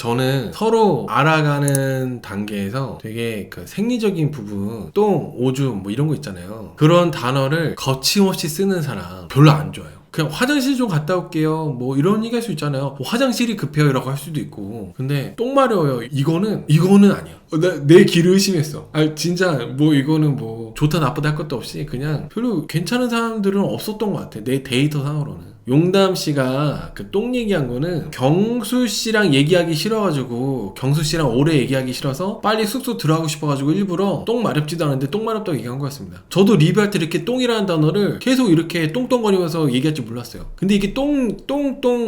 저는 서로 알아가는 단계에서 되게 그 생리적인 부분, 똥, 오줌 뭐 이런 거 있잖아요. 그런 단어를 거침없이 쓰는 사람 별로 안 좋아해요. 그냥 화장실 좀 갔다 올게요 뭐 이런 얘기 할 수 있잖아요. 뭐 화장실이 급해요 이라고 할 수도 있고. 근데 똥 마려워요 이거는 아니야. 내 귀를 의심했어. 진짜 뭐 이거는 뭐 좋다 나쁘다 할 것도 없이 그냥 별로 괜찮은 사람들은 없었던 것 같아. 내 데이터 상으로는. 용담 씨가 그 똥 얘기한 거는 경수 씨랑 얘기하기 싫어가지고, 경수 씨랑 오래 얘기하기 싫어서 빨리 숙소 들어가고 싶어가지고 일부러 똥 마렵지도 않은데 똥 마렵다고 얘기한 거였습니다. 저도 리뷰할 때 이렇게 똥이라는 단어를 계속 이렇게 똥똥거리면서 얘기할 줄 몰랐어요. 근데 이게 똥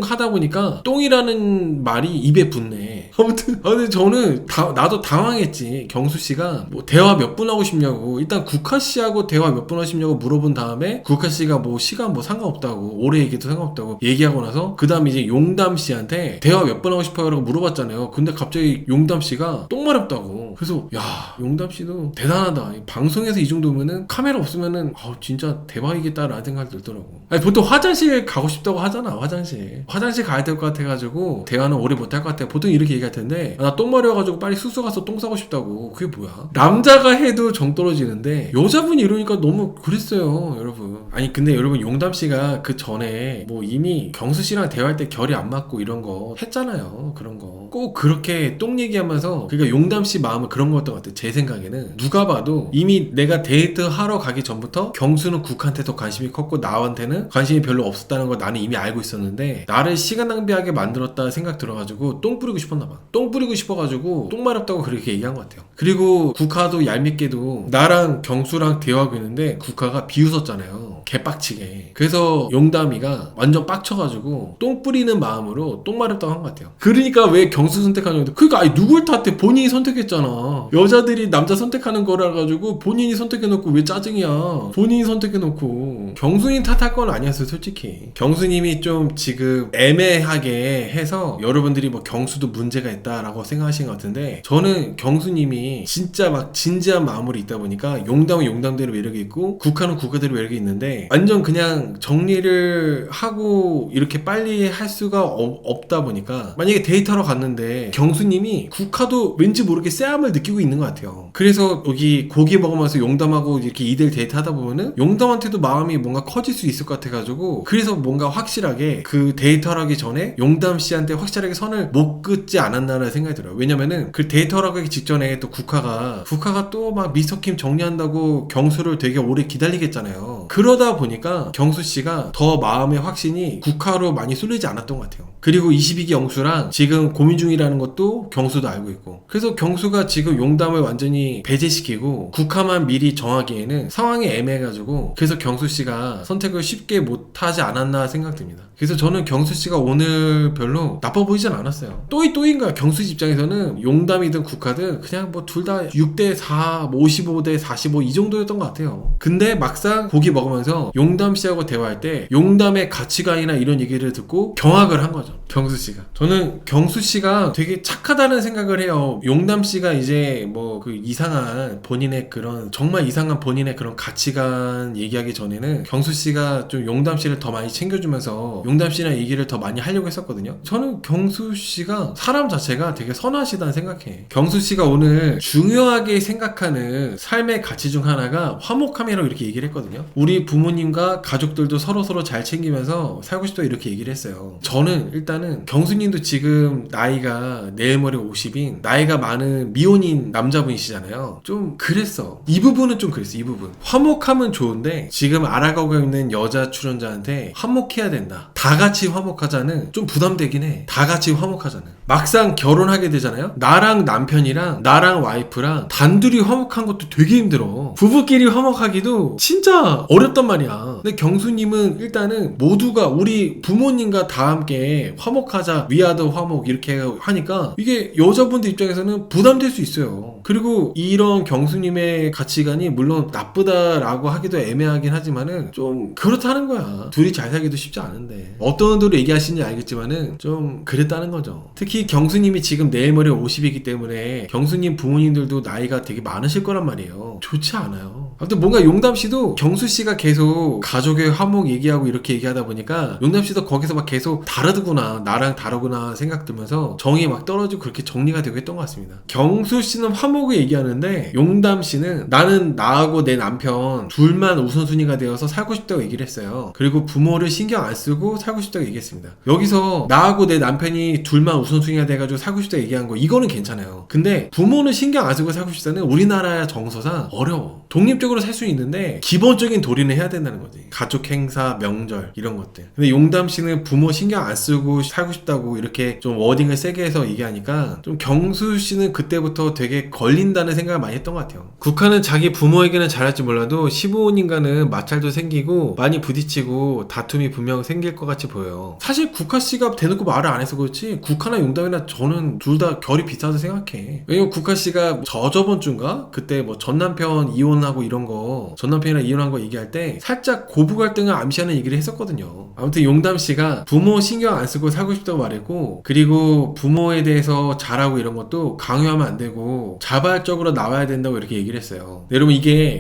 하다 보니까 똥이라는 말이 입에 붙네. 아무튼 근데 저는 나도 당황했지. 경수 씨가 뭐 대화 몇 분 하고 싶냐고, 일단 국화 씨하고 대화 몇 분 하시냐고 물어본 다음에 국화 씨가 뭐 시간 뭐 상관없다고, 오래 얘기해도 상관없다고 얘기하고 나서 그 다음에 이제 용담 씨한테 대화 몇 분 하고 싶어요 라고 물어봤잖아요. 근데 갑자기 용담 씨가 똥 마렵다고. 그래서 야, 용담 씨도 대단하다. 방송에서 이 정도면은 카메라 없으면은 진짜 대박이겠다라는 생각이 들더라고. 보통 화장실 가고 싶다고 하잖아. 화장실 가야 될 것 같아가지고 대화는 오래 못 할 것 같아. 보통 이렇게 얘기할 텐데, 나 똥 마려워가지고 빨리 숙소 가서 똥 싸고 싶다고. 그게 뭐야? 남자가 해도 정 떨어지는데 여자분이 이러니까 너무 그랬어요, 여러분. 아니 근데 여러분, 용담 씨가 그 전에 뭐 이미 경수 씨랑 대화할 때 결이 안 맞고 이런 거 했잖아요. 그런 거 꼭 그렇게 똥 얘기하면서, 그러니까 용담 씨 마음은 그런 거였던 것 같아. 제 생각에는 누가 봐도 이미 내가 데이트 하러 가기 전부터 경수는 국한테 더 관심이 컸고 나한테는 관심이 별로 없었다는 걸 나는 이미 알고 있었는데, 나를 시간 낭비하게 만들었다 생각 들어가지고 똥 뿌리고 싶었나 봐. 똥 뿌리고 싶어가지고 똥 마렵다고 그렇게 얘기한 것 같아요. 그리고 국화도 얄밉게도 나랑 경수랑 대화하고 있는데 국화가 비웃었잖아요. 개빡치게. 그래서 용담이가 완전 빡쳐가지고 똥 뿌리는 마음으로 똥 마렵다고 한 것 같아요. 그러니까 왜 경수 선택하냐고. 그러니까 누굴 탓해. 본인이 선택했잖아. 여자들이 남자 선택하는 거라 가지고 본인이 선택해놓고 왜 짜증이야. 본인이 선택해놓고. 경수님 탓할 건 아니었어요, 솔직히. 경수님이 좀 지금 애매하게 해서 여러분들이 뭐 경수도 문제가 있다라고 생각하신 것 같은데, 저는 경수님이 진짜 막 진지한 마음으로 있다 보니까 용담은 용담대로 매력이 있고 국화는 국화대로 매력이 있는데, 완전 그냥 정리를 하고 이렇게 빨리 할 수가 없다 보니까, 만약에 데이트하러 갔는데 경수님이 국화도 왠지 모르게 쎄함을 느끼고 있는 것 같아요. 그래서 여기 고기 먹으면서 용담하고 이렇게 2대1 데이트 하다 보면은 용담한테도 마음이 뭔가 커질 수 있을 것 같아가지고, 그래서 뭔가 확실하게 그 데이트하러 하기 전에 용담 씨한테 확실하게 선을 못 긋지 않았나라는 생각이 들어요. 왜냐면은 그 데이트하러 가기 직전에 또 국화가 또 막 미스터킴 정리한다고 경수를 되게 오래 기다리게 했잖아요. 그러다 보니까 경수 씨가 더 마음의 확신이 국화로 많이 쏠리지 않았던 것 같아요. 그리고 22기 영수랑 지금 고민 중이라는 것도 경수도 알고 있고, 그래서 경수가 지금 용담을 완전히 배제시키고 국화만 미리 정하기에는 상황이 애매해가지고, 그래서 경수 씨가 선택을 쉽게 못하지 않았나 생각됩니다. 그래서 저는 경수 씨가 오늘 별로 나빠 보이진 않았어요. 또인 거야. 경수 씨 입장에서는 용담이든 국화든 그냥 뭐 둘 다 6대4, 55대 45 이 정도였던 것 같아요. 근데 막상 고기 먹으면서 용담 씨하고 대화할 때 용담의 가치관이나 이런 얘기를 듣고 경악을 한 거죠, 경수 씨가. 저는 경수 씨가 되게 착하다는 생각을 해요. 용담 씨가 이제 뭐 그 이상한 본인의 그런, 정말 이상한 본인의 그런 가치관 얘기하기 전에는 경수 씨가 좀 용담 씨를 더 많이 챙겨주면서 용담 씨랑 얘기를 더 많이 하려고 했었거든요. 저는 경수 씨가 사람 자체가 되게 선하시다는 생각해. 경수 씨가 오늘 중요하게 생각하는 삶의 가치 중 하나가 화목함이라고 이렇게 얘기를 했거든요. 우리 부모님과 가족들도 서로 잘 챙기면서 살고 싶다 이렇게 얘기를 했어요. 저는 일단은 경수님도 지금 나이가 내일 모레 50인 나이가 많은 미혼인 남자분이시잖아요. 좀 그랬어. 이 부분은 좀 그랬어. 이 부분. 화목함은 좋은데 지금 알아가고 있는 여자 출연자한테 화목해야 된다, 다 같이 화목하자는 좀 부담되긴 해. 다 같이 화목하자는. 막상 결혼하게 되잖아요. 나랑 남편이랑 나랑 와이프랑 단둘이 화목한 것도 되게 힘들어. 부부끼리 화목하기도 진짜 어렵단 말이야. 근데 경수님은 일단은 모두가 우리 부모님과 다 함께 화목하자, 위아더 화목 이렇게 하니까 이게 여자분들 입장에서는 부담될 수 있어요. 그리고 이런 경수님의 가치관이 물론 나쁘다라고 하기도 애매하긴 하지만은 좀 그렇다는 거야. 둘이 잘 살기도 쉽지 않은데. 어떤 의도로 얘기하시는지 알겠지만은 좀 그랬다는 거죠. 특히 경수님이 지금 내일 모레 50이기 때문에 경수님 부모님들도 나이가 되게 많으실 거란 말이에요. 좋지 않아요. 아무튼 뭔가 용담씨도 경수씨가 계속 가족의 화목 얘기하고 이렇게 얘기하다 보니까 용담씨도 거기서 막 계속 다르구나, 나랑 다르구나 생각 들면서 정이 막 떨어지고 그렇게 정리가 되고 했던 것 같습니다. 경수씨는 화목을 얘기하는데 용담씨는 나는 나하고 내 남편 둘만 우선순위가 되어서 살고 싶다고 얘기를 했어요. 그리고 부모를 신경 안 쓰고 살고 싶다고 얘기했습니다. 여기서 나하고 내 남편이 둘만 우선순위가 돼가지고 살고 싶다고 얘기한 거 이거는 괜찮아요. 근데 부모는 신경 안 쓰고 살고 싶다는 우리나라 정서상 어려워. 독립적으로 살 수 있는데 기본적인 도리는 해야 된다는 거지. 가족 행사, 명절 이런 것들. 근데 용담씨는 부모 신경 안 쓰고 살고 싶다고 이렇게 좀 워딩을 세게 해서 얘기하니까 좀 경수씨는 그때부터 되게 걸린다는 생각을 많이 했던 것 같아요. 국화는 자기 부모에게는 잘할지 몰라도 시부모님과는 마찰도 생기고 많이 부딪히고 다툼이 분명 생길 것 같이 보여요. 사실 국화씨가 대놓고 말을 안 해서 그렇지 국화나 용담이나 저는 둘 다 결이 비슷하다고 생각해. 왜냐면 국화씨가 저번 주인가? 그때 뭐 전남편 이혼하고 이런 거 전남편이랑 이혼한 거 얘기할 때 살짝 고부 갈등을 암시하는 얘기를 했었거든요. 아무튼 용담씨가 부모 신경 안 쓰고 살고 싶다고 말했고 그리고 부모에 대해서 잘하고 이런 것도 강요하면 안 되고 자발적으로 나와야 된다고 이렇게 얘기를 했어요. 여러분 이게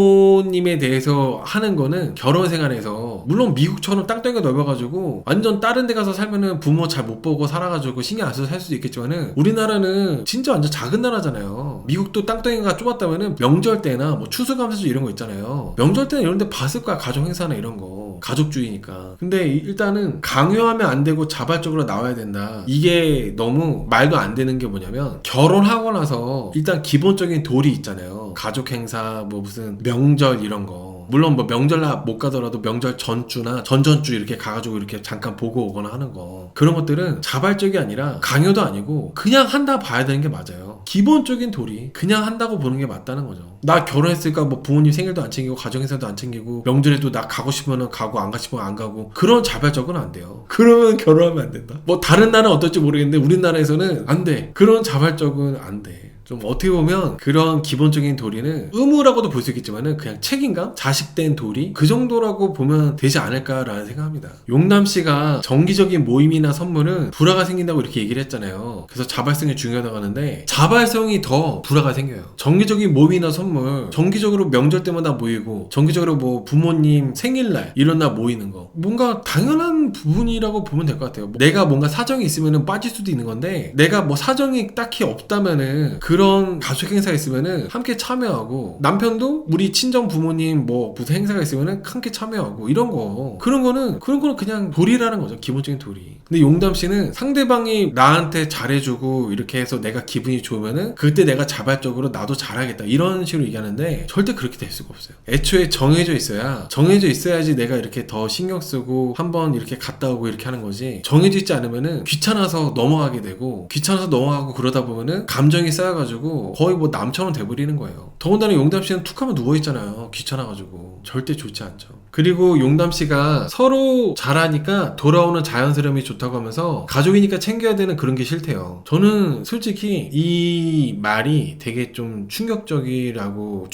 부모님에 대해서 하는 거는 결혼 생활에서 물론 미국처럼 땅덩이가 넓어가지고 완전 다른 데 가서 살면은 부모 잘 못 보고 살아가지고 신경 안 써서 살 수도 있겠지만은 우리나라는 진짜 완전 작은 나라잖아요. 미국도 땅덩이가 좁았다면은 명절 때나 뭐 추수감사절 이런 거 있잖아요. 명절 때는 이런 데 봤을 거야. 가족 행사나 이런 거 가족주의니까. 근데 일단은 강요하면 안 되고 자발적으로 나와야 된다. 이게 너무 말도 안 되는 게 뭐냐면 결혼하고 나서 일단 기본적인 도리 있잖아요. 가족 행사 뭐 무슨 명절 이런 거 물론 뭐 명절날 못 가더라도 명절 전주나 전전주 이렇게 가가지고 이렇게 잠깐 보고 오거나 하는 거 그런 것들은 자발적이 아니라 강요도 아니고 그냥 한다 봐야 되는 게 맞아요. 기본적인 도리 그냥 한다고 보는 게 맞다는 거죠. 나 결혼했으니까 뭐 부모님 생일도 안 챙기고 가정행사도 안 챙기고 명절에도 나 가고 싶으면 가고 안 가고 싶으면 안 가고 그런 자발적은 안 돼요. 그러면 결혼하면 안 된다. 뭐 다른 나라는 어떨지 모르겠는데 우리나라에서는 안 돼. 그런 자발적은 안 돼. 좀 어떻게 보면 그런 기본적인 도리는 의무라고도 볼 수 있겠지만은 그냥 책임감? 자식된 도리? 그 정도라고 보면 되지 않을까라는 생각합니다. 용남씨가 정기적인 모임이나 선물은 불화가 생긴다고 이렇게 얘기를 했잖아요. 그래서 자발성이 중요하다고 하는데 자발성이 더 불화가 생겨요. 정기적인 모임이나 선물 정기적으로 명절 때마다 모이고 정기적으로 뭐 부모님 생일날 이런 날 모이는 거 뭔가 당연한 부분이라고 보면 될 것 같아요. 내가 뭔가 사정이 있으면은 빠질 수도 있는 건데 내가 뭐 사정이 딱히 없다면은 그런 가족 행사가 있으면은 함께 참여하고 남편도 우리 친정 부모님 뭐 무슨 행사가 있으면은 함께 참여하고 이런 거 그런 거는 그냥 도리라는 거죠. 기본적인 도리. 근데 용담씨는 상대방이 나한테 잘해주고 이렇게 해서 내가 기분이 좋으면은 그때 내가 자발적으로 나도 잘하겠다 이런 식으로 얘기하는데 절대 그렇게 될 수가 없어요. 애초에 정해져 있어야지 내가 이렇게 더 신경 쓰고 한번 이렇게 갔다 오고 이렇게 하는 거지. 정해져 있지 않으면은 귀찮아서 넘어가게 되고 귀찮아서 넘어가고 그러다 보면은 감정이 쌓여가지고 거의 뭐 남처럼 돼버리는 거예요. 더군다나 용담씨는 툭 하면 누워있잖아요. 귀찮아가지고 절대 좋지 않죠. 그리고 용담씨가 서로 잘하니까 돌아오는 자연스러움이 좋다고 하면서 가족이니까 챙겨야 되는 그런 게 싫대요. 저는 솔직히 이 말이 되게 좀 충격적으로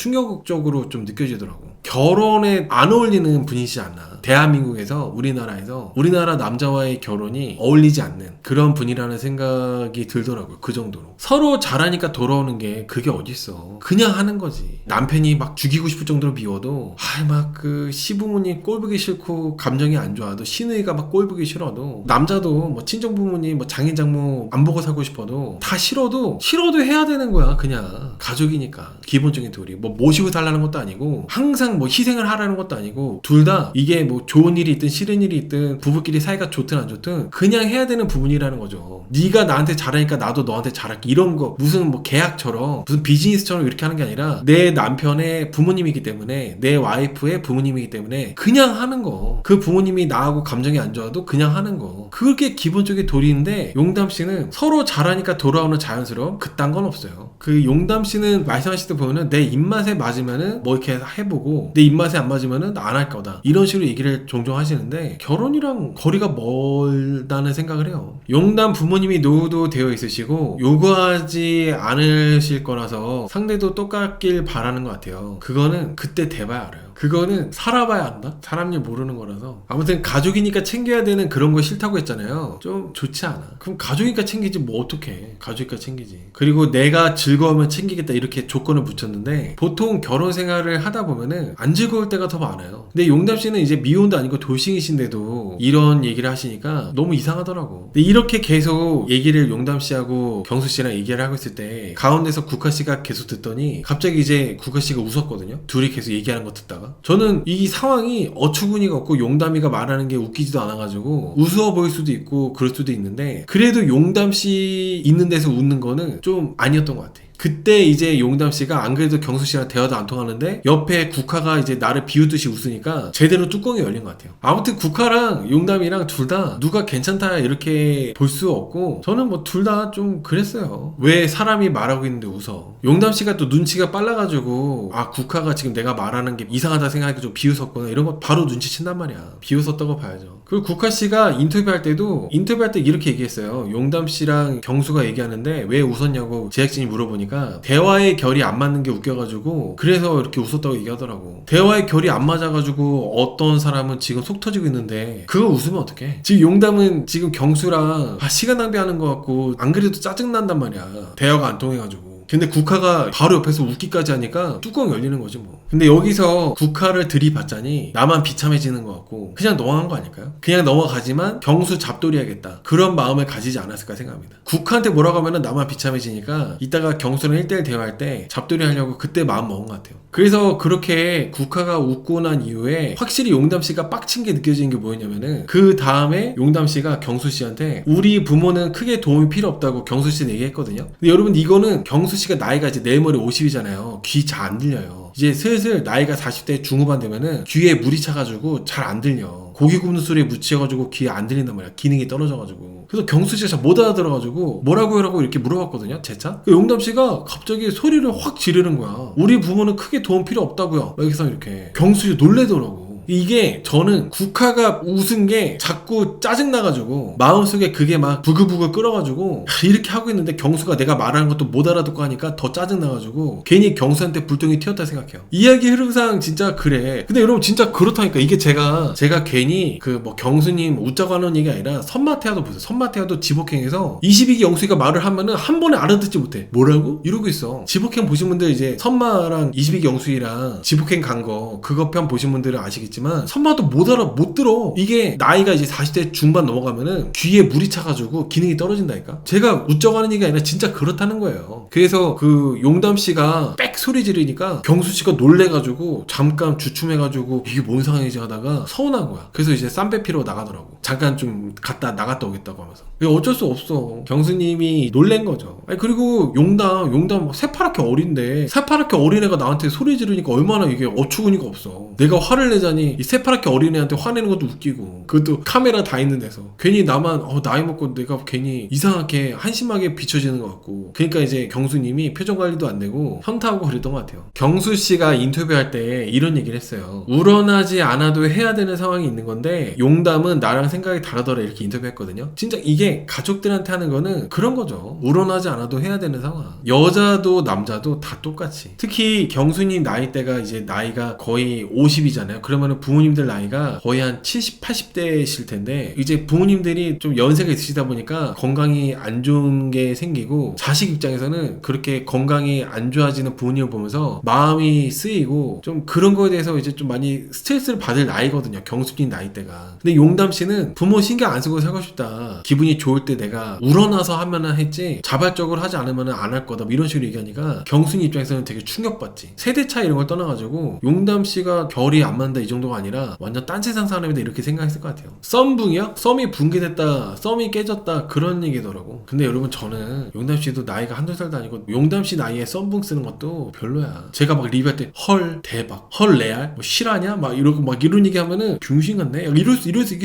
좀 느껴지더라고. 결혼에 안 어울리는 분이지 않나. 대한민국에서 우리나라 남자와의 결혼이 어울리지 않는 그런 분이라는 생각이 들더라고요. 그 정도로 서로 잘하니까 돌아오는 게 그게 어딨어. 그냥 하는 거지. 남편이 막 죽이고 싶을 정도로 미워도 막 그 시부모님 꼴보기 싫고 감정이 안 좋아도 시누이가 막 꼴보기 싫어도 남자도 뭐 친정부모님 뭐 장인장모 안 보고 살고 싶어도 다 싫어도 해야 되는 거야. 그냥 가족이니까 기본적인 도리. 뭐 모시고 살라는 것도 아니고 항상 뭐 희생을 하라는 것도 아니고 둘 다 이게 뭐 좋은 일이 있든 싫은 일이 있든 부부끼리 사이가 좋든 안 좋든 그냥 해야 되는 부분이라는 거죠. 네가 나한테 잘하니까 나도 너한테 잘할게 이런 거 무슨 뭐 계약처럼 무슨 비즈니스처럼 이렇게 하는 게 아니라 내 남편의 부모님이기 때문에 내 와이프의 부모님이기 때문에 그냥 하는 거. 그 부모님이 나하고 감정이 안 좋아도 그냥 하는 거. 그게 기본적인 도리인데 용담씨는 서로 잘하니까 돌아오는 자연스러움 그딴 건 없어요. 그 용담씨는 말씀하실 때 보면은 내 입맛에 맞으면은 뭐 이렇게 해보고 내 입맛에 안 맞으면은 안 할 거다 이런 식으로 얘기를 종종 하시는데 결혼이랑 거리가 멀다는 생각을 해요. 용담 부모님이 노후도 되어 있으시고 요구하지 않으실 거라서 상대도 똑같길 바라는 것 같아요. 그거는 그때 돼봐야 알아요. 그거는 살아봐야 안다? 사람 일 모르는 거라서. 아무튼 가족이니까 챙겨야 되는 그런 거 싫다고 했잖아요. 좀 좋지 않아. 그럼 가족이니까 챙기지 뭐 어떡해. 가족이니까 챙기지. 그리고 내가 즐거우면 챙기겠다 이렇게 조건을 붙였는데 보통 결혼 생활을 하다 보면은 안 즐거울 때가 더 많아요. 근데 용담 씨는 이제 미혼도 아니고 돌싱이신데도 이런 얘기를 하시니까 너무 이상하더라고. 근데 이렇게 계속 얘기를 용담 씨하고 경수 씨랑 얘기를 하고 있을 때 가운데서 국화 씨가 계속 듣더니 갑자기 이제 국화 씨가 웃었거든요. 둘이 계속 얘기하는 거 듣다가 저는 이 상황이 어처구니가 없고 용담이가 말하는 게 웃기지도 않아가지고 우스워 보일 수도 있고 그럴 수도 있는데 그래도 용담 씨 있는 데서 웃는 거는 좀 아니었던 것 같아. 그때 이제 용담 씨가 안 그래도 경수 씨랑 대화도 안 통하는데 옆에 국화가 이제 나를 비웃듯이 웃으니까 제대로 뚜껑이 열린 것 같아요. 아무튼 국화랑 용담이랑 둘 다 누가 괜찮다 이렇게 볼 수 없고 저는 뭐 둘 다 좀 그랬어요. 왜 사람이 말하고 있는데 웃어? 용담 씨가 또 눈치가 빨라가지고 아 국화가 지금 내가 말하는 게 이상하다 생각하니까 좀 비웃었구나 이런 거 바로 눈치챈단 말이야. 비웃었다고 봐야죠. 그리고 국화 씨가 인터뷰할 때 이렇게 얘기했어요. 용담 씨랑 경수가 얘기하는데 왜 웃었냐고 제작진이 물어보니까 대화의 결이 안 맞는 게 웃겨가지고 그래서 이렇게 웃었다고 얘기하더라고. 대화의 결이 안 맞아가지고 어떤 사람은 지금 속 터지고 있는데 그거 웃으면 어떡해. 지금 용담은 지금 경수랑 시간 낭비하는 것 같고 안 그래도 짜증난단 말이야. 대화가 안 통해가지고. 근데 국화가 바로 옆에서 웃기까지 하니까 뚜껑 열리는 거지 뭐. 근데 여기서 국화를 들이받자니 나만 비참해지는 것 같고 그냥 넘어간 거 아닐까요? 그냥 넘어가지만 경수 잡돌이 하겠다 그런 마음을 가지지 않았을까 생각합니다. 국화한테 뭐라고 하면은 나만 비참해지니까 이따가 경수랑 1대1 대화할 때 잡돌이 하려고 그때 마음 먹은 것 같아요. 그래서 그렇게 국화가 웃고 난 이후에 확실히 용담씨가 빡친 게 느껴지는 게 뭐였냐면은 그 다음에 용담씨가 경수씨한테 우리 부모는 크게 도움이 필요 없다고 경수씨는 얘기했거든요. 근데 여러분 이거는 경수씨가 나이가 이제 내일 모레 50이잖아요. 귀 잘 안 들려요. 이제 슬슬 나이가 40대 중후반 되면은 귀에 물이 차가지고 잘 안 들려. 고기 굽는 소리에 묻혀가지고 귀에 안 들린단 말이야. 기능이 떨어져가지고. 그래서 경수씨가 잘 못 알아들어가지고 뭐라고 이렇게 물어봤거든요. 재차. 용담씨가 갑자기 소리를 확 지르는 거야. 우리 부모는 크게 도움 필요 없다고요. 여기서 이렇게 경수씨 놀래더라고. 이게 저는 국화가 웃은 게 자꾸 짜증나가지고 마음속에 그게 막 부글부글 끓어가지고 이렇게 하고 있는데 경수가 내가 말하는 것도 못 알아듣고 하니까 더 짜증나가지고 괜히 경수한테 불똥이 튀었다 생각해요. 이야기 흐름상 진짜 그래. 근데 여러분 진짜 그렇다니까. 이게 제가 괜히 그 뭐 경수님 웃자고 하는 얘기 아니라 선마태아도 보세요. 선마태아도 지복행에서 22기 영수이가 말을 하면은 한 번에 알아듣지 못해. 뭐라고? 이러고 있어. 지복행 보신 분들 이제 선마랑 22기 영수이랑 지복행 간 거 그거 편 보신 분들은 아시겠지만 선마도 못 들어. 이게 나이가 이제 40대 중반 넘어가면은 귀에 물이 차가지고 기능이 떨어진다니까. 제가 웃자고 하는 얘기가 아니라 진짜 그렇다는 거예요. 그래서 그 용담씨가 빽 소리 지르니까 경수씨가 놀래가지고 잠깐 주춤해가지고 이게 뭔 상황이지 하다가 서운한 거야. 그래서 이제 쌈배 피러 나가더라고. 잠깐 좀 나갔다 오겠다고 하면서. 어쩔 수 없어. 경수님이 놀란 거죠. 아니 그리고 용담 새파랗게 어린데 새파랗게 어린애가 나한테 소리 지르니까 얼마나 이게 어처구니가 없어. 내가 화를 내자니 이 새파랗게 어린애한테 화내는 것도 웃기고 그것도 카메라 다 있는 데서 괜히 나만 나이 먹고 내가 괜히 이상하게 한심하게 비춰지는 것 같고. 그러니까 이제 경수님이 표정 관리도 안 되고 현타하고 그랬던 것 같아요. 경수씨가 인터뷰할 때 이런 얘기를 했어요. 우러나지 않아도 해야 되는 상황이 있는 건데 용담은 나랑 생각이 다르더라 이렇게 인터뷰했거든요. 진짜 이게 가족들한테 하는 거는 그런 거죠. 우러나지 않아도 해야 되는 상황. 여자도 남자도 다 똑같이. 특히 경수님 나이대가 이제 나이가 거의 50이잖아요. 그러면 부모님들 나이가 거의 한 70, 80대실 텐데 이제 부모님들이 좀 연세가 있으시다 보니까 건강이 안 좋은 게 생기고 자식 입장에서는 그렇게 건강이 안 좋아지는 부모님을 보면서 마음이 쓰이고 좀 그런 거에 대해서 이제 좀 많이 스트레스를 받을 나이거든요. 경수님 나이대가. 근데 용담 씨는 부모 신경 안 쓰고 살고 싶다. 기분이 좋을 때 내가 우러나서 하면은 했지 자발적으로 하지 않으면은 안 할 거다. 이런 식으로 얘기하니까 경수님 입장에서는 되게 충격받지. 세대 차이 이런 걸 떠나가지고 용담 씨가 결이 안 맞는다 이 정도가 아니라 완전 딴 세상 사람이다 이렇게 생각했을 것 같아요. 썸붕이요? 썸이 붕괴됐다, 썸이 깨졌다 그런 얘기더라고. 근데 여러분 저는 용담씨도 나이가 한두 살도 아니고 용담씨 나이에 썸붕 쓰는 것도 별로야. 제가 막 리뷰할 때 헐 대박, 헐 레알, 뭐 실화냐? 막 이러고 막 이런 얘기 하면은 병신 같네?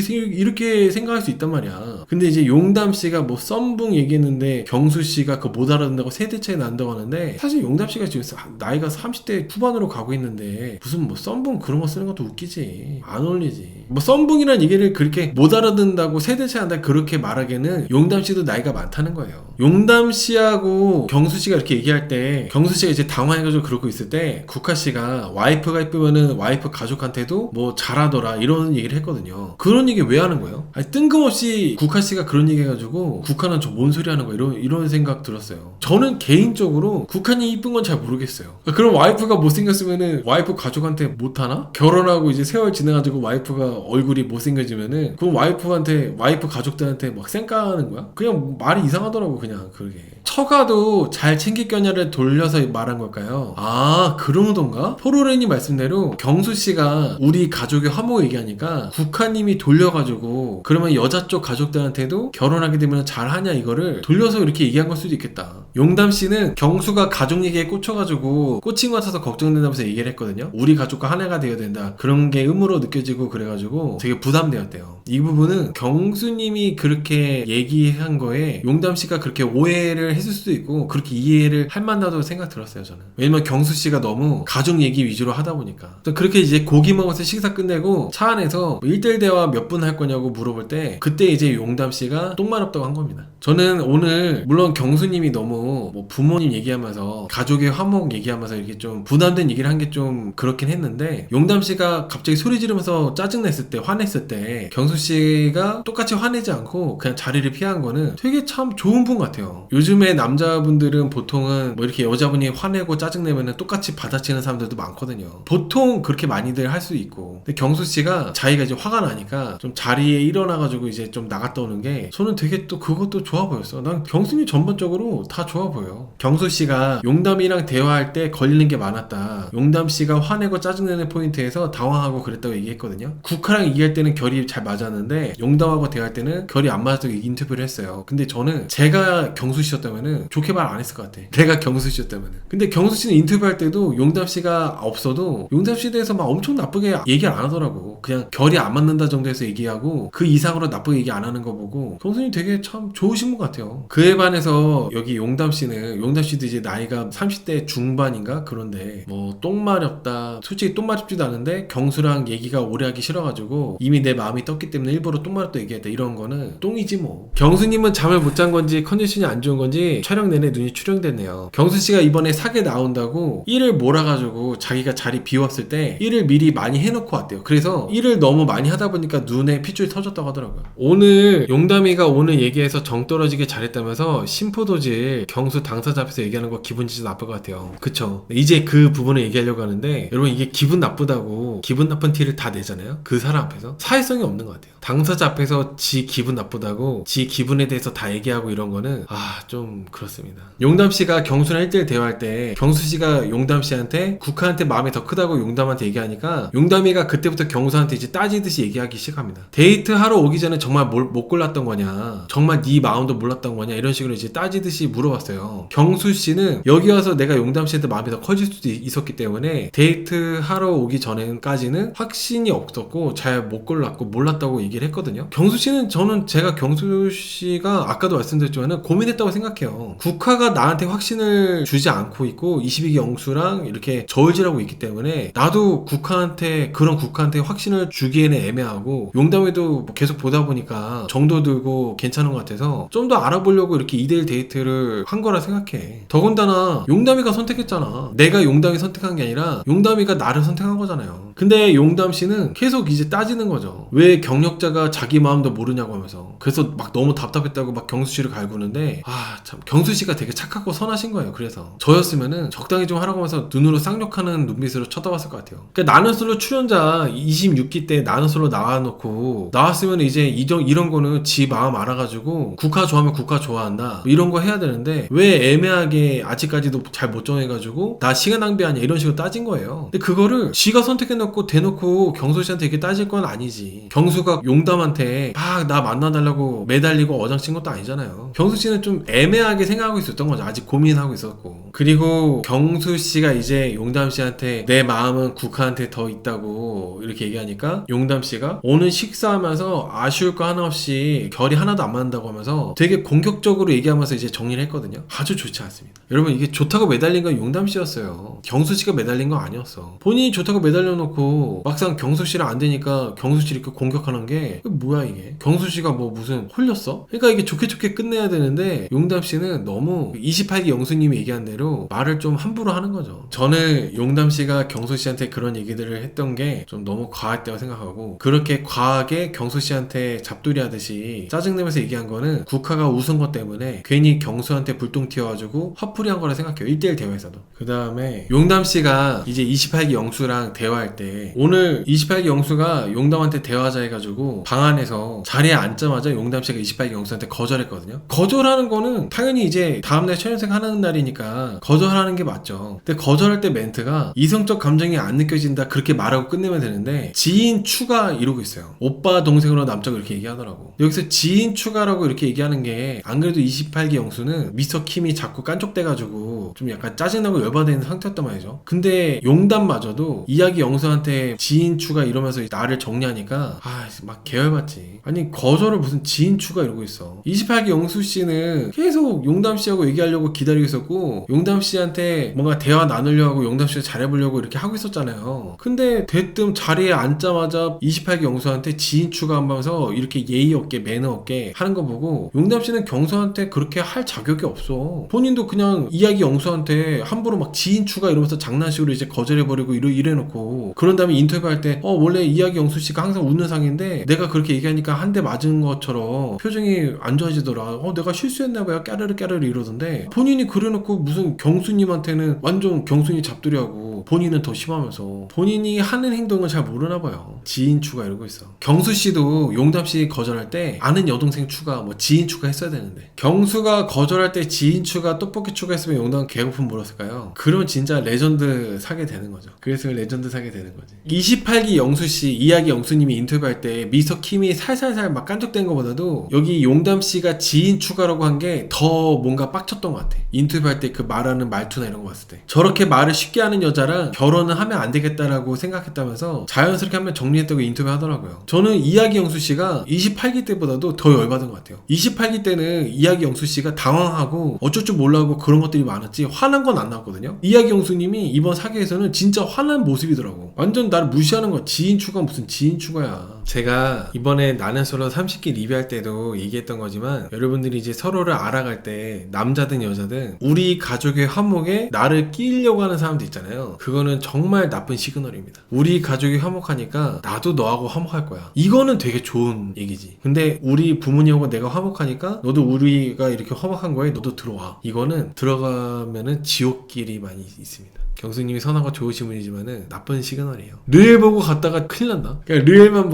이렇게 생각할 수 있단 말이야. 근데 이제 용담씨가 뭐 썸붕 얘기했는데 경수씨가 그거 못 알아듣는다고 세대 차이 난다고 하는데 사실 용담씨가 지금 나이가 30대 후반으로 가고 있는데 무슨 뭐 썸붕 그런 거 쓰는 것도 웃기지. 웃기지. 안 어울리지. 뭐 썸붕이라는 얘기를 그렇게 못 알아듣는다고 세대 차이 한다 그렇게 말하기에는 용담씨도 나이가 많다는 거예요. 용담씨하고 경수씨가 이렇게 얘기할 때 경수씨가 이제 당황해가지고 그러고 있을 때 국화씨가 와이프가 이쁘면은 와이프 가족한테도 뭐 잘하더라 이런 얘기를 했거든요. 그런 얘기 왜 하는 거예요? 아니, 뜬금없이 국화씨가 그런 얘기 해가지고 국화는 저 뭔 소리 하는 거야 이런 생각 들었어요. 저는 개인적으로 국화님 이쁜 건 잘 모르겠어요. 그럼 와이프가 못생겼으면은 와이프 가족한테 못하나? 결혼하고 이제 세월 지나가지고 와이프가 얼굴이 못생겨지면은 그럼 와이프한테 와이프 가족들한테 막 쌩까하는 거야? 그냥 말이 이상하더라고. 그냥 그게 처가도 잘 챙길 거냐를 돌려서 말한 걸까요? 아 그러던가? 포로레인이 말씀대로 경수씨가 우리 가족의 화목 얘기하니까 국화님이 돌려가지고 그러면 여자 쪽 가족들한테도 결혼하게 되면 잘하냐 이거를 돌려서 이렇게 얘기한 걸 수도 있겠다. 용담씨는 경수가 가족 얘기에 꽂혀가지고 꽂힌 것 같아서 걱정된다면서 얘기를 했거든요. 우리 가족과 하나가 되어야 된다 그런 게 의무로 느껴지고 그래가지고 되게 부담되었대요. 이 부분은 경수님이 그렇게 얘기한 거에 용담씨가 그렇게 오해를 했을 수도 있고 그렇게 이해를 할 만하다고 생각 들었어요. 저는 왜냐면 경수씨가 너무 가족 얘기 위주로 하다 보니까 그렇게 이제 고기 먹어서 식사 끝내고 차 안에서 1대1 대화 몇 분 할 거냐고 물어볼 때 그때 이제 용담씨가 똥말 없다고 한 겁니다. 저는 오늘 물론 경수님이 너무 뭐 부모님 얘기하면서 가족의 화목 얘기하면서 이렇게 좀 부담된 얘기를 한 게 좀 그렇긴 했는데 용담씨가 갑자기 소리 지르면서 짜증냈을 때 화냈을 때 경수씨가 똑같이 화내지 않고 그냥 자리를 피한 거는 되게 참 좋은 분 같아요. 요즘에 남자분들은 보통은 뭐 이렇게 여자분이 화내고 짜증내면 똑같이 받아치는 사람들도 많거든요. 보통 그렇게 많이들 할 수 있고 근데 경수씨가 자기가 이제 화가 나니까 좀 자리에 일어나가지고 이제 좀 나갔다 오는 게 저는 되게 또 그것도 좋아 보였어. 난 경수님 전반적으로 다 좋아 보여. 경수씨가 용담이랑 대화할 때 걸리는 게 많았다. 용담씨가 화내고 짜증내는 포인트에서 당황하고 그랬다고 얘기했거든요. 국화랑 얘기할 때는 결이 잘 맞았는데 용담하고 대화할 때는 결이 안 맞아서 인터뷰를 했어요. 근데 저는 제가 경수씨였다면은 좋게 말 안 했을 것 같아. 내가 경수씨였다면은. 근데 경수씨는 인터뷰할 때도 용담씨가 없어도 용담씨에 대해서 막 엄청 나쁘게 얘기 안 하더라고. 그냥 결이 안 맞는다 정도에서 얘기하고 그 이상으로 나쁘게 얘기 안 하는 거 보고 경수님 되게 참 좋으신 것 같아요. 그에 반해서 여기 용담씨는 용담씨도 이제 나이가 30대 중반인가 그런데 뭐 똥마렵다. 솔직히 똥마렵지도 않은데 경수랑 얘기가 오래 하기 싫어가지고 이미 내 마음이 떴기 때문에 일부러 똥마렵다 얘기했다. 이런 거는 똥이지 뭐. 경수님은 잠을 못 잔 건지 컨디션이 안 좋은 건지 촬영 내내 눈이 출렁댔네요. 경수씨가 이번에 사계 나온다고 일을 몰아가지고 자기가 자리 비웠을 때 일을 미리 많이 해놓고 왔대요. 그래서 일을 너무 많이 하다 보니까 눈에 핏줄이 터졌다고 하더라고요. 오늘 용담이가 오늘 얘기해서 정 떨어지게 잘했다면서 심포도질 경수 당사자 앞에서 얘기하는 거 기분 진짜 나쁠 것 같아요. 그쵸? 이제 그 부분을 얘기하려고 하는데 여러분 이게 기분 나쁘다고 기분 나쁜 티를 다 내잖아요. 그 사람 앞에서 사회성이 없는 것 같아요. 당사자 앞에서 지 기분 나쁘다고 지 기분에 대해서 다 얘기하고 이런 거는 좀 그렇습니다. 용담씨가 경수랑 1대1 대화할 때 경수씨가 용담씨한테 국화한테 마음이 더 크다고 용담한테 얘기하니까 용담이가 그때부터 경수한테 이제 따지듯이 얘기하기 시작합니다. 데이트하러 오기 전에 정말 못 골랐던 거냐, 정말 네 마음도 몰랐던 거냐, 이런 식으로 이제 따지듯이 물어봤어요. 경수씨는 여기 와서 내가 용담씨한테 마음이 더 커질 수도 있었기 때문에 데이트하러 오기 전까지는 확신이 없었고 잘 못 골랐고 몰랐다고 얘기를 했거든요. 경수씨는 저는 제가 경수씨가 아까도 말씀드렸지만 고민했다고 생각해요. 국화가 나한테 확신을 주지 않고 있고 22기 영수랑 이렇게 저울질하고 있기 때문에 나도 그런 국화한테 확신을 주기에는 애매하고 용담에도 계속 보다 보니까 정도 들고 괜찮은 것 같아서 좀 더 알아보려고 이렇게 2대1 데이트를 한 거라 생각해. 더군다나 용담이가 선택했잖아. 내가 용담이 선택한 게 아니라 용담이가 나를 선택한 거잖아요. 근데 용담씨는 계속 이제 따지는 거죠. 왜 경력자가 자기 마음도 모르냐고 하면서. 그래서 막 너무 답답했다고 막 경수씨를 갈구는데 참 경수씨가 되게 착하고 선하신 거예요. 그래서 저였으면은 적당히 좀 하라고 하면서 눈으로 쌍욕하는 눈빛으로 쳐다봤을 것 같아요. 그러니까 나는 솔로 출연자 26기 때 나는 솔로 나와놓고 나왔으면 이제 이런 거는 지 마음 알아가지고 국화 좋아하면 국화 좋아한다 이런 거 해야 되는데 왜 애매하게 아직까지도 잘 못 정해가지고 나 시간 낭비하냐 이런 식으로 따진 거예요. 근데 그거를 지가 선택해놓고 대놓고 경수씨한테 이렇게 따질 건 아니지. 경수가 용담한테 막 나 만나달라고 매달리고 어장친 것도 아니잖아요. 경수씨는 좀 애매하게 생각하고 있었던 거죠. 아직 고민하고 있었고. 그리고 경수씨가 이제 용담씨한테 내 마음은 국화한테 더 있다고 이렇게 얘기하니까 용담씨가 오늘 식사하면서 아쉬울 거 하나 없이 결이 하나도 안 맞는다고 하면서 되게 공격적으로 얘기하면서 이제 정리를 했거든요. 하거든요. 아주 좋지 않습니다. 여러분, 이게 좋다고 매달린 건 용담 씨였어요. 경수 씨가 매달린 건 아니었어. 본인이 좋다고 매달려 놓고 막상 경수 씨랑 안 되니까 경수 씨 이렇게 공격하는 게 뭐야 이게? 경수 씨가 뭐 무슨 홀렸어? 그러니까 이게 좋게 좋게 끝내야 되는데 용담 씨는 너무 28기 영수님이 얘기한 대로 말을 좀 함부로 하는 거죠. 저는 용담 씨가 경수 씨한테 그런 얘기들을 했던 게 좀 너무 과했다고 생각하고, 그렇게 과하게 경수 씨한테 잡돌이 하듯이 짜증내면서 얘기한 거는 국화가 웃은 것 때문에 괜히 경수한테 불똥 튀어가지고 화풀이 한 거라 생각해요. 1대1 대화에서도. 그 다음에 용담 씨가 이제 28기 영수랑 대화할 때, 오늘 28기 영수가 용담한테 대화하자 해가지고 방 안에서 자리에 앉자마자 용담 씨가 28기 영수한테 거절했거든요. 거절하는 거는 당연히 이제 다음날 초연생 하는 날이니까 거절하는 게 맞죠. 근데 거절할 때 멘트가 이성적 감정이 안 느껴진다 그렇게 말하고 끝내면 되는데, 지인 추가 이러고 있어요. 오빠 동생으로 남자고 이렇게 얘기하더라고. 여기서 지인 추가라고 이렇게 얘기하는 게, 안 그래도 28기 영수는 미스터 킴이 자꾸 깐족대가지고 좀 약간 짜증나고 열받아 있는 상태였단 말이죠. 근데 용담마저도 이야기 영수한테 지인 추가 이러면서 나를 정리하니까 막 계열받지. 아니 거절을 무슨 지인 추가 이러고 있어. 28기 영수 씨는 계속 용담 씨하고 얘기하려고 기다리고 있었고, 용담 씨한테 뭔가 대화 나누려고 하고 용담 씨가 잘해보려고 이렇게 하고 있었잖아요. 근데 대뜸 자리에 앉자마자 28기 영수한테 지인 추가하면서 이렇게 예의 없게 매너 없게 하는 거 보고, 용담 씨는 경수한테 그렇게 할 자격이 없어. 본인도 그냥 이야기 영수한테 함부로 막 지인 추가 이러면서 장난식으로 이제 거절해버리고 이래놓고, 그런 다음에 인터뷰할 때 원래 이야기 영수 씨가 항상 웃는 상인데 내가 그렇게 얘기하니까 한 대 맞은 것처럼 표정이 안 좋아지더라. 내가 실수했나봐요. 까르르 까르르 이러던데, 본인이 그래놓고 무슨 경수님한테는 완전 경수님 잡두리하고 본인은 더 심하면서 본인이 하는 행동을 잘 모르나봐요. 지인 추가 이러고 있어. 경수 씨도 용담 씨 거절할 때 아는 여동생 추가 뭐 지인 추가 했어야 되는데, 경수가 거절할 때 지인 추가 떡볶이 추가했으면 용담 개고픈 물었을까요? 그러면 진짜 레전드 사게 되는 거죠. 그래서 레전드 사게 되는 거지. 28기 영수 씨, 이야기 영수님이 인터뷰할 때 미스터 킴이 살살살 막 깐족된 것보다도 여기 용담 씨가 지인 추가라고 한 게 더 뭔가 빡쳤던 것 같아. 인터뷰할 때 그 말하는 말투나 이런 거 봤을 때, 저렇게 말을 쉽게 하는 여자랑 결혼은 하면 안 되겠다라고 생각했다면서 자연스럽게 하면 정리했다고 인터뷰 하더라고요. 저는 이야기 영수 씨가 28기 때보다도 더 열받은 것 같아요. 28기 때는 이야기 영수 씨가 당황하고 어쩔 줄 몰라하고 그런 것들이 많았지 화난 건 안 나왔거든요. 이야기 영수님이 이번 사기에서는 진짜 화난 모습이더라고. 완전 나를 무시하는 거야. 지인 추가 무슨 지인 추가야. 제가 이번에 나는 솔로 30기 리뷰할 때도 얘기했던 거지만, 여러분들이 이제 서로를 알아갈 때 남자든 여자든 우리 가족의 화목에 나를 끼려고 하는 사람도 있잖아요. 그거는 정말 나쁜 시그널입니다. 우리 가족이 화목하니까 나도 너하고 화목할 거야. 이거는 되게 좋은 얘기지. 근데 우리 부모님하고 내가 화목하니까 너도 우리가 이렇게 화목한 거에 너도 들어와. 이거는 들어가면은 지옥길이 많이 있습니다. 경수님이 선하고 좋으신 분이지만은 나쁜 시그널이에요. 르엘 보고 갔다가 큰일 난다. 그러니까 르엘만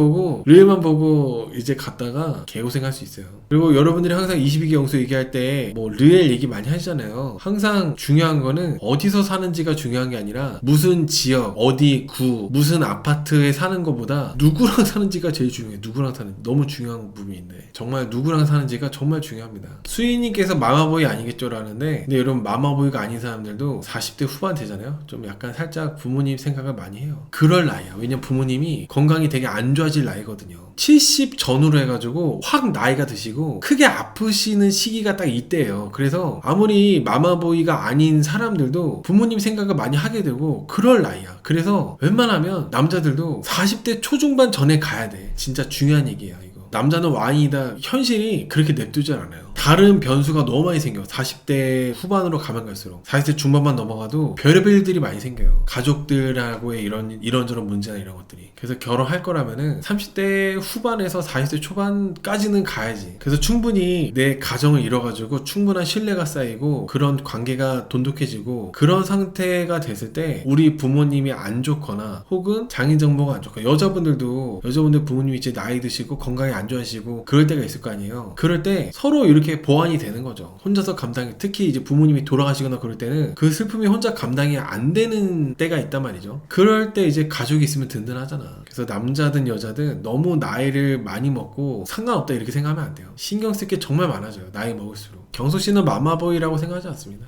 보고 이제 갔다가 개고생할 수 있어요. 그리고 여러분들이 항상 22기 영수 얘기할 때 뭐 르엘 얘기 많이 하시잖아요. 항상 중요한 거는 어디서 사는지가 중요한 게 아니라 무슨 지역, 어디 구, 무슨 아파트에 사는 것보다 누구랑 사는지가 제일 중요해요. 누구랑 사는 너무 중요한 부분인데, 정말 누구랑 사는지가 정말 중요합니다. 수인님께서 마마보이 아니겠죠라는데, 근데 여러분 마마보이가 아닌 사람들도 40대 후반 되잖아요. 좀 약간 살짝 부모님 생각을 많이 해요. 그럴 나이야. 왜냐면 부모님이 건강이 되게 안 좋아질 나이거든요. 70 전후로 해가지고 확 나이가 드시고 크게 아프시는 시기가 딱 이때예요. 그래서 아무리 마마보이가 아닌 사람들도 부모님 생각을 많이 하게 되고 그럴 나이야. 그래서 웬만하면 남자들도 40대 초중반 전에 가야 돼. 진짜 중요한 얘기야 이거. 남자는 왕이다. 현실이 그렇게 냅두질 않아요. 다른 변수가 너무 많이 생겨. 40대 후반으로 가면 갈수록 40대 중반만 넘어가도 별의별 일들이 많이 생겨요. 가족들하고의 이런저런 문제나 이런 것들이. 그래서 결혼할 거라면은 30대 후반에서 40대 초반까지는 가야지. 그래서 충분히 내 가정을 이뤄가지고 충분한 신뢰가 쌓이고 그런 관계가 돈독해지고, 그런 상태가 됐을 때 우리 부모님이 안 좋거나 혹은 장인 정보가 안 좋거나, 여자분들 부모님이 이제 나이 드시고 건강이 안 좋아지시고 그럴 때가 있을 거 아니에요. 그럴 때 서로 이렇게 보완이 되는 거죠. 혼자서 특히 이제 부모님이 돌아가시거나 그럴 때는 그 슬픔이 혼자 감당이 안 되는 때가 있단 말이죠. 그럴 때 이제 가족이 있으면 든든하잖아. 그래서 남자든 여자든 너무 나이를 많이 먹고 상관없다 이렇게 생각하면 안 돼요. 신경 쓸 게 정말 많아져요. 나이 먹을수록. 경수 씨는 마마보이라고 생각하지 않습니다.